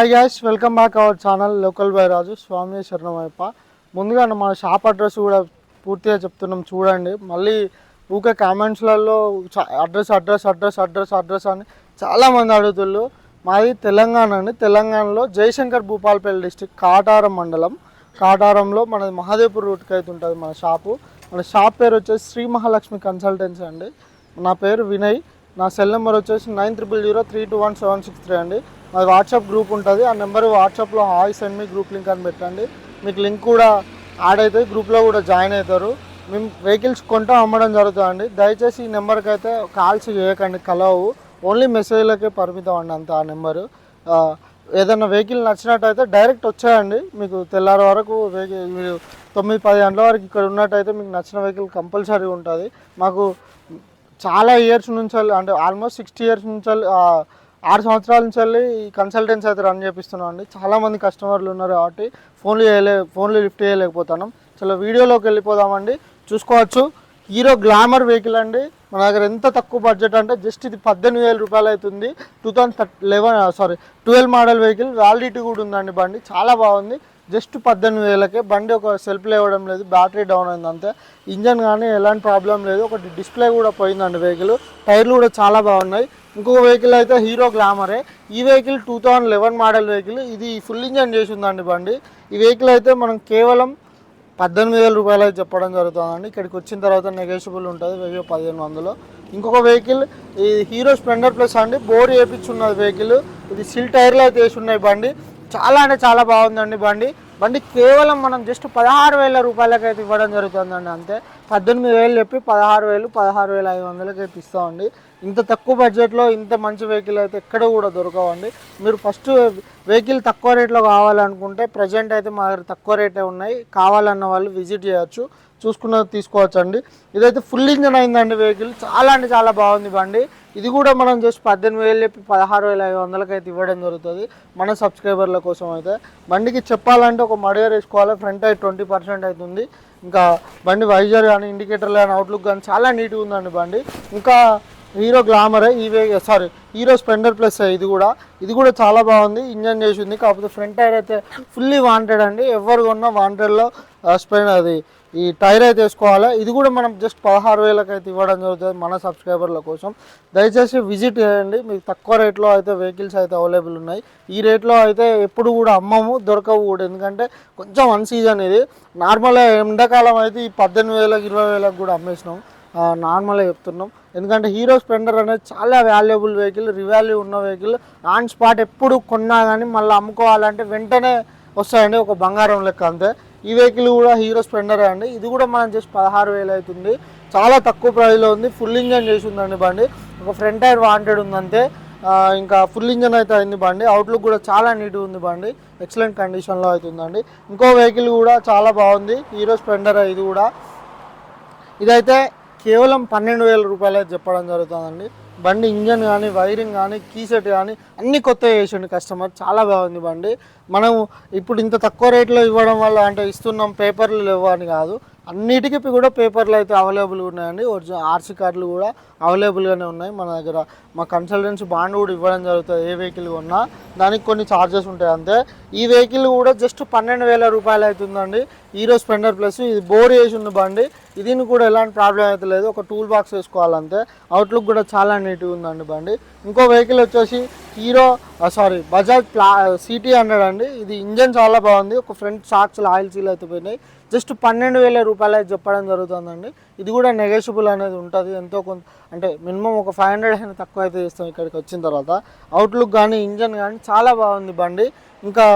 Hi guys, welcome back our channel local by Raju. స్వామి శరణమయ్యప్ప. ముందుగా మన షాప్ అడ్రస్ కూడా పూర్తిగా చెప్తున్నాం చూడండి. మళ్ళీ ఊకే కామెంట్స్లలో అడ్రస్ అని చాలామంది అడుగుతుళ్ళు. మాది తెలంగాణ అండి. తెలంగాణలో జయశంకర్ భూపాలపల్లి డిస్టిక్ కాటారం మండలం. కాటారంలో మనది మహాదేవ్పూర్ రూట్కి అయితే ఉంటుంది మన షాపు. మన షాప్ పేరు వచ్చేసి శ్రీ మహాలక్ష్మి కన్సల్టెన్సీ అండి. నా పేరు వినయ్. నా సెల్ నెంబర్ వచ్చేసి 9000321763 అండి. మాది వాట్సాప్ గ్రూప్ ఉంటుంది. ఆ నెంబర్ వాట్సాప్లో hi send me group link అని పెట్టండి. మీకు లింక్ కూడా యాడ్ అవుతుంది, గ్రూప్లో కూడా జాయిన్ అవుతారు. మేము వెహికల్స్ కొంటాం, అమ్మడం జరుగుతుందండి. దయచేసి ఈ నెంబర్కి అయితే కాల్స్ చేయకండి, కలవు. ఓన్లీ మెసేజ్లకే పరిమితం అండి అంత. ఆ నెంబరు ఏదైనా వెహికల్ నచ్చినట్టయితే డైరెక్ట్ వచ్చేయండి. మీకు తెల్లారి వరకు మీరు 9-10 గంటల వరకు ఇక్కడ ఉన్నట్టయితే మీకు నచ్చిన వెహికల్ కంపల్సరీ ఉంటుంది. మాకు చాలా ఇయర్స్ నుంచి అంటే ఆల్మోస్ట్ 60 ఇయర్స్ నుంచి 6 సంవత్సరాల నుంచి ఈ కన్సల్టెన్సీ అయితే రన్ చేపిస్తున్నాం అండి. చాలామంది కస్టమర్లు ఉన్నారు కాబట్టి ఫోన్లు లిఫ్ట్ చేయలేకపోతున్నాం. చాలా వీడియోలోకి వెళ్ళిపోదామండి. చూసుకోవచ్చు, హీరో గ్లామర్ వెహికల్ అండి. మన దగ్గర ఎంత తక్కువ బడ్జెట్ అంటే జస్ట్ ఇది 18,000 రూపాయలు అవుతుంది. 2012 మోడల్ వెహికల్, వ్యాలిడిటీ కూడా ఉందండి. బండి చాలా బాగుంది. జస్ట్ 18,000కే బండి. ఒక సెల్ఫ్ లేవడం లేదు, బ్యాటరీ డౌన్ అయింది అంతే. ఇంజన్ కానీ ఎలాంటి ప్రాబ్లం లేదు. ఒకటి డిస్ప్లే కూడా పోయిందండి వెహికల్. టైర్లు కూడా చాలా బాగున్నాయి. ఇంకొక వెహికల్ అయితే హీరో గ్లామరే. ఈ వెహికల్ 2011 మోడల్ వెహికల్. ఇది ఫుల్ ఇంజన్ చేసి ఉందండి బండి. ఈ వెహికల్ అయితే మనం కేవలం 18,000 రూపాయలు అయితే చెప్పడం జరుగుతుందండి. ఇక్కడికి వచ్చిన తర్వాత నెగోషియబుల్ ఉంటుంది, 1,000-1,500. ఇంకొక వెహికల్ ఈ హీరో స్ప్లెండర్ ప్లస్ అండి. బోర్ వేయించున్నది వెహికల్. ఇది సిల్ టైర్లు అయితే వేసి ఉన్నాయి బండి. చాలా అంటే చాలా బాగుందండి బండి కేవలం మనం జస్ట్ 16,000 రూపాయలకి అయితే ఇవ్వడం జరుగుతుందండి అంతే. 18,000 చెప్పి 16,500కి అయితే ఇస్తామండి. ఇంత తక్కువ బడ్జెట్లో ఇంత మంచి వెహికల్ అయితే ఎక్కడ కూడా దొరకవండి. మీరు ఫస్ట్ వెహికల్ తక్కువ రేట్లో కావాలనుకుంటే ప్రజెంట్ అయితే మా దగ్గర తక్కువ రేటే ఉన్నాయి. కావాలన్న వాళ్ళు విజిట్ చేయొచ్చు, చూసుకున్నది తీసుకోవచ్చు అండి. ఇదైతే ఫుల్ ఇంజన్ అయిందండి వెహికల్. చాలా అంటే చాలా బాగుంది బండి. ఇది కూడా మనం జస్ట్ 18,000 చెప్పి 16,500కి అయితే ఇవ్వడం జరుగుతుంది మన సబ్స్క్రైబర్ల కోసం అయితే. బండికి చెప్పాలంటే ఒక మడియర్ వేసుకోవాలి. ఫ్రంట్ అయితే 20% అవుతుంది. ఇంకా బండి వైజర్ కానీ ఇండికేటర్లు కానీ అవుట్లుక్ కానీ చాలా నీట్గా ఉందండి బండి. ఇంకా హీరో గ్లామరే హీరో స్ప్లెండర్ ప్లస్. ఇది కూడా చాలా బాగుంది. ఇంజన్ చేసి ఉంది. కాకపోతే ఫ్రంట్ టైర్ అయితే ఫుల్లీ వాంటెడ్ అండి. ఎవరు కొన్నా వాంటెడ్లో ఈ టైర్ అయితే వేసుకోవాలి. ఇది కూడా మనం జస్ట్ 16,000కి అయితే ఇవ్వడం జరుగుతుంది మన సబ్స్క్రైబర్ల కోసం. దయచేసి విజిట్ చేయండి. మీకు తక్కువ రేట్లో అయితే వెహికల్స్ అయితే అవైలబుల్ ఉన్నాయి. ఈ రేట్లో అయితే ఎప్పుడు కూడా అమ్మము, దొరకవు కూడా. ఎందుకంటే కొంచెం అన్ సీజన్ ఇది. నార్మల్గా ఎండాకాలం అయితే ఈ 18,000, 20,000 కూడా అమ్మేసినాం. నార్మల్గా చెప్తున్నాం. ఎందుకంటే హీరో స్ప్లెండర్ అనేది చాలా వాల్యుబుల్ వెహికల్, రివాల్యూ ఉన్న వెహికల్. ఆన్ స్పాట్ ఎప్పుడు కొన్నా కానీ మళ్ళీ అమ్ముకోవాలంటే వెంటనే వస్తాయండి, ఒక బంగారం లెక్క అంతే. ఈ వెహికల్ కూడా హీరో స్ప్లెండరే అండి. ఇది కూడా మనం జస్ట్ 16,000 అవుతుంది. చాలా తక్కువ ప్రైస్లో ఉంది. ఫుల్ ఇంజన్ చేసి ఉందండి బండి. ఒక ఫ్రంట్ టైర్ వాంటెడ్ ఉందంతే. ఇంకా ఫుల్ ఇంజన్ అయితే అయింది బండి. అవుట్లుక్ కూడా చాలా నీట్గా ఉంది బండి. ఎక్సలెంట్ కండిషన్లో అవుతుందండి. ఇంకో వెహికల్ కూడా చాలా బాగుంది, హీరో స్ప్లెండర్. ఇదైతే కేవలం 12,000 రూపాయలు అయితే చెప్పడం జరుగుతుందండి. బండి ఇంజన్ కానీ, వైరింగ్ కానీ, కీసెట్ కానీ అన్నీ కొత్త చేసిండు కస్టమర్. చాలా బాగుంది బండి. మనం ఇప్పుడు ఇంత తక్కువ రేట్లో ఇవ్వడం వల్ల అంటే ఇస్తున్నాం, పేపర్లు లేవు అని కాదు. అన్నిటికీ కూడా పేపర్లు అయితే అవైలబుల్గా ఉన్నాయండి. ఒరిజినల్ ఆర్సీ కార్డులు కూడా అవైలబుల్గానే ఉన్నాయి మన దగ్గర. మా కన్సల్టెన్సీ బాండ్ కూడా ఇవ్వడం జరుగుతుంది. ఏ వెహికల్ కొన్నా దానికి కొన్ని ఛార్జెస్ ఉంటాయి అంతే. ఈ వెహికల్ కూడా జస్ట్ 12,000 రూపాయలు అవుతుందండి. Hero Splendor plus. ఇది బోర్ వేసి ఉంది బండి. దీనికి కూడా ఎలాంటి ప్రాబ్లం అయితే లేదు. ఒక టూల్ బాక్స్ వేసుకోవాలంతే. అవుట్లుక్ కూడా చాలా నీట్గా ఉందండి బండి. ఇంకో వెహికల్ వచ్చేసి బజాజ్ CT100 అండి. ఇది ఇంజన్ చాలా బాగుంది. ఒక ఫ్రంట్ షాక్స్లో ఆయిల్ సీల్ అయితే పోయినాయి. జస్ట్ 12,000 రూపాయలు అయితే చెప్పడం జరుగుతుందండి. ఇది కూడా నెగోషియబుల్ అనేది ఉంటుంది. ఎంతో కొంత అంటే మినిమం ఒక 500 అయినా తక్కువ అయితే చేస్తాం ఇక్కడికి వచ్చిన తర్వాత. అవుట్లుక్ కానీ, ఇంజన్ కానీ చాలా బాగుంది బండి. ఇంకా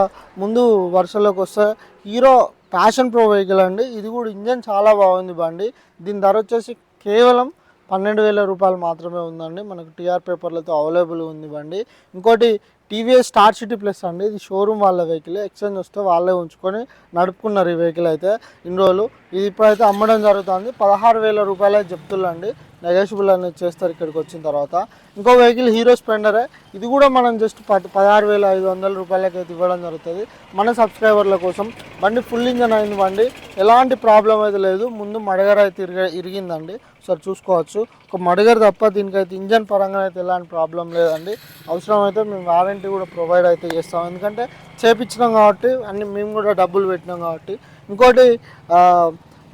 ముందు వర్షంలోకి వస్తే హీరో ప్యాషన్ ప్రో వెహికల్ అండి. ఇది కూడా ఇంజన్ చాలా బాగుంది బండి. దీని ధర వచ్చేసి కేవలం 12,000 రూపాయలు మాత్రమే ఉందండి. మనకు టీఆర్ పేపర్లతో అవైలబుల్ ఉంది బండి. ఇంకోటి టీవీఎస్ స్టార్ సిటీ ప్లస్ అండి. ఇది షోరూమ్ వాళ్ళ వెహికల్. ఎక్స్చేంజ్ వస్తే వాళ్ళే ఉంచుకొని నడుపుకున్నారు ఈ వెహికల్ అయితే ఇన్ని రోజులు. ఇది ఇప్పుడైతే అమ్మడం జరుగుతుంది. 16,000 రూపాయలు చెప్తుందండి. నెగోషియబుల్ అనేది చేస్తారు ఇక్కడికి వచ్చిన తర్వాత. ఇంకో వెహికల్ హీరో స్ప్లెండరే, ఇది కూడా మనం జస్ట్ 16,500 రూపాయలకి అయితే ఇవ్వడం జరుగుతుంది మన సబ్స్క్రైబర్ల కోసం. బండి ఫుల్ ఇంజన్ అయింది, బండి ఎలాంటి ప్రాబ్లం అయితే లేదు. ముందు మడగర అయితే ఇరిగిందండి, ఒకసారి చూసుకోవచ్చు. ఒక మడగర తప్ప దీనికైతే ఇంజన్ పరంగా అయితే ఎలాంటి ప్రాబ్లం లేదండి. అవసరమైతే మేము వారంటీ కూడా ప్రొవైడ్ అయితే చేస్తాం, ఎందుకంటే చేపించినాం కాబట్టి, అన్ని మేము కూడా డబ్బులు పెట్టినాం కాబట్టి. ఇంకోటి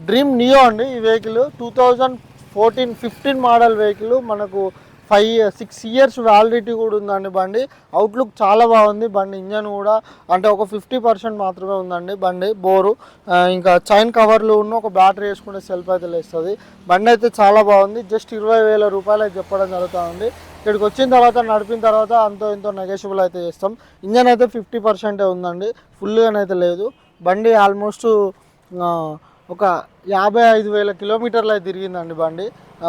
డ్రీమ్ నియో అండి, ఈ వెహికల్ 2014-15 మోడల్ వెహికల్, మనకు 5-6 ఇయర్స్ వ్యాలిడిటీ కూడా ఉందండి. బండి అవుట్లుక్ చాలా బాగుంది. బండి ఇంజన్ కూడా అంటే ఒక 50% మాత్రమే ఉందండి. బండి బోరు, ఇంకా చైన్ కవర్లు ఉన్న ఒక బ్యాటరీ వేసుకుంటే సెల్ఫ్ అయితే లేస్తుంది. బండి అయితే చాలా బాగుంది. జస్ట్ 20,000 రూపాయలు అయితే చెప్పడం జరుగుతుంది. ఇక్కడికి వచ్చిన తర్వాత నడిపిన తర్వాత అంతో ఇంతో నెగోషియబుల్ అయితే చేస్తాం. ఇంజన్ అయితే 50% ఉందండి, ఫుల్గానైతే లేదు. బండి ఆల్మోస్ట్ ఒక 55,000 కిలోమీటర్లు అయితే తిరిగిందండి బండి.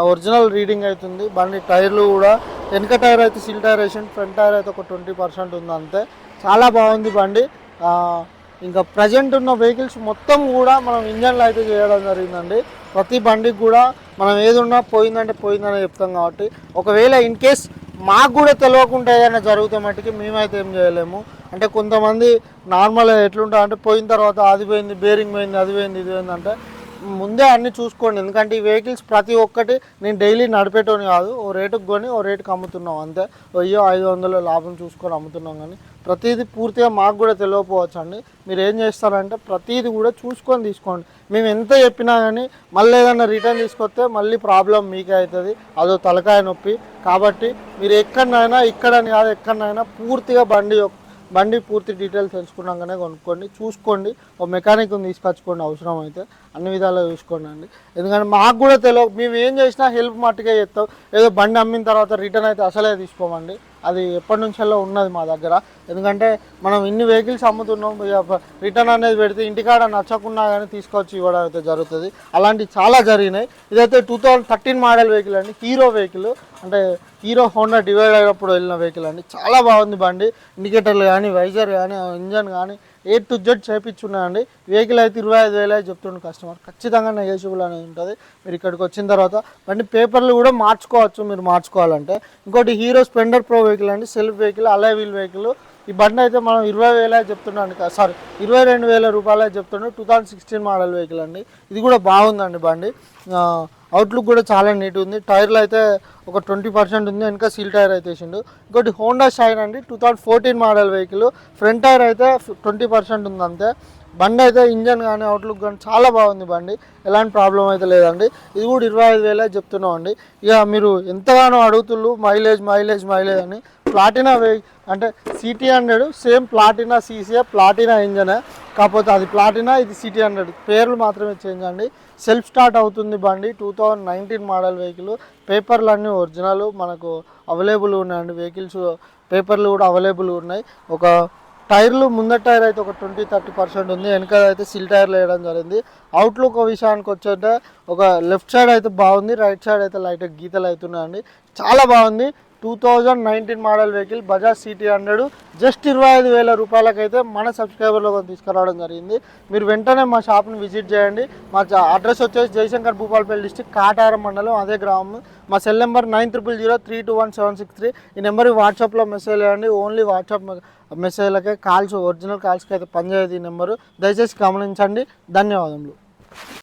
ఒరిజినల్ రీడింగ్ అవుతుంది. బండి టైర్లు కూడా వెనక టైర్ అయితే సిల్ టైర్ వేసింది, ఫ్రంట్ టైర్ అయితే ఒక 20% ఉంది అంతే. చాలా బాగుంది బండి. ఇంకా ప్రజెంట్ ఉన్న వెహికల్స్ మొత్తం కూడా మనం ఇంజన్లు అయితే చేయడం జరిగిందండి. ప్రతి బండికి కూడా మనం ఏది ఉన్నా పోయిందంటే పోయిందని చెప్తాం కాబట్టి, ఒకవేళ ఇన్ కేస్ మాకు కూడా తెలియకుండా ఏదైనా జరిగితే మట్టుకి మేమైతే ఏం చేయలేము. అంటే కొంతమంది నార్మల్ ఎట్లుంటారు అంటే పోయిన తర్వాత అది పోయింది, బేరింగ్ పోయింది, అది పోయింది, ఇది పోయింది అంటే ముందే అన్నీ చూసుకోండి. ఎందుకంటే ఈ వెహికల్స్ ప్రతి ఒక్కటి నేను డైలీ నడిపేటోని కాదు, ఓ రేటుకి కొని ఓ రేటుకి అమ్ముతున్నాం అంతే. 1000-500 లాభం చూసుకొని అమ్ముతున్నాం. కానీ ప్రతిదీ పూర్తిగా మాకు కూడా తెలియకపోవచ్చు అండి. మీరు ఏం చేస్తారంటే ప్రతిదీ కూడా చూసుకొని తీసుకోండి. మేము ఎంత చెప్పినా కానీ మళ్ళీ ఏదైనా రిటర్న్ తీసుకొస్తే మళ్ళీ ప్రాబ్లం మీకే అవుతుంది, అదో తలకాయ నొప్పి. కాబట్టి మీరు ఎక్కడనైనా, ఇక్కడని కాదు ఎక్కడనైనా పూర్తిగా బండి పూర్తి డీటెయిల్స్ తెలుసుకున్నాకనే కొనుక్కోండి, చూసుకోండి. ఒక మెకానిక్ని తీసుకొచ్చుకోండి, అవసరం అయితే అన్ని విధాలుగా చూసుకోండి అండి. ఎందుకంటే మాకు కూడా తెలియదు, మేము ఏం చేసినా హెల్ప్ మట్టుకే చేస్తాం. ఏదో బండి అమ్మిన తర్వాత రిటర్న్ అయితే అసలే తీసుకోమండి, అది ఎప్పటి నుంచెల్లో ఉన్నది మా దగ్గర. ఎందుకంటే మనం ఇన్ని వెహికల్స్ అమ్ముతున్నాం, రిటర్న్ అనేది పెడితే ఇంటికాడ నచ్చకున్నా కానీ తీసుకొచ్చి ఇవ్వడం అయితే జరుగుతుంది. అలాంటివి చాలా జరిగినాయి. ఇదైతే 2013 మోడల్ వెహికల్ అండి, హీరో వెహికల్, అంటే హీరో హోండా డివైడ్ అయినప్పుడు వెళ్ళిన వెహికల్ అండి. చాలా బాగుంది బండి. ఇండికేటర్లు కానీ, వైజర్ కానీ, ఇంజన్ కానీ A to Z చేయించున్నాయండి. వెహికల్ అయితే 25,000 చెప్తుండే కస్టమర్. ఖచ్చితంగా నెగోషియబుల్ అనేది ఉంటుంది. మీరు ఇక్కడికి వచ్చిన తర్వాత బండి పేపర్లు కూడా మార్చుకోవచ్చు మీరు మార్చుకోవాలంటే. ఇంకోటి హీరో స్ప్లెండర్ ప్రో వెహికల్ అండి, self vehicle, alloy wheel vehicle. ఈ బండి అయితే మనం 20,000 చెప్తున్నాను, సారీ 22,000 రూపాయలు చెప్తున్నాడు. 2016 మోడల్ వెహికల్ అండి. ఇది కూడా బాగుందండి బండి. అవుట్లుక్ కూడా చాలా నీట్ ఉంది. టైర్లు అయితే ఒక 20% ఉంది, వెనక సీల్ టైర్ అయితే వేసిండు. ఇంకోటి హోండా షైన్ అండి, 2014 మోడల్ వెహికల్. ఫ్రంట్ టైర్ అయితే 20% ఉంది అంతే. బండి అయితే ఇంజన్ కానీ అవుట్లుక్ కానీ చాలా బాగుంది బండి, ఎలాంటి ప్రాబ్లం అయితే లేదండి. ఇది కూడా 25,000 చెప్తున్నాం అండి. ఇక మీరు ఎంతగానో అడుగుతుళ్ళు మైలేజ్ మైలేజ్ మైలేజ్ అని. ప్లాటినా అంటే CT100 సేమ్ ప్లాటినా సీసీఏ, ప్లాటినా ఇంజనే, కాకపోతే అది ప్లాటినా, ఇది CT100, పేర్లు మాత్రమే చేంజ్ అండి. సెల్ఫ్ స్టార్ట్ అవుతుంది బండి, 2019 మోడల్ వెహికల్. పేపర్లు అన్నీ ఒరిజినల్ మనకు అవైలబుల్ ఉన్నాయండి. వెహికల్స్ పేపర్లు కూడా అవైలబుల్ ఉన్నాయి. ఒక టైర్లు ముందర టైర్ అయితే ఒక 20-30% ఉంది, వెనక అయితే సిల్ టైర్లు వేయడం జరిగింది. అవుట్లుక్ విషయానికి వచ్చేటే ఒక లెఫ్ట్ సైడ్ అయితే బాగుంది, రైట్ సైడ్ అయితే లైట్ గీతలు అవుతున్నాయండి. చాలా బాగుంది. 2019 model vehicle Bajaj CT100 just 25,000 రూపాయలకైతే మన సబ్స్క్రైబర్లో తీసుకురావడం జరిగింది. మీరు వెంటనే మా షాప్ని విజిట్ చేయండి. మా అడ్రస్ వచ్చేసి జయశంకర్ భూపాలపల్లి డిస్ట్రిక్ట్, కాటారం మండలం, అదే గ్రామం. మా సెల్ నెంబర్ 9000321763. ఈ నెంబర్కి వాట్సాప్లో మెసేజ్ చేయండి. ఓన్లీ వాట్సాప్ మెసేజ్లకే, కాల్స్ ఒరిజినల్ కాల్స్కి అయితే పనిచేయదు ఈ నెంబరు, దయచేసి గమనించండి. ధన్యవాదములు.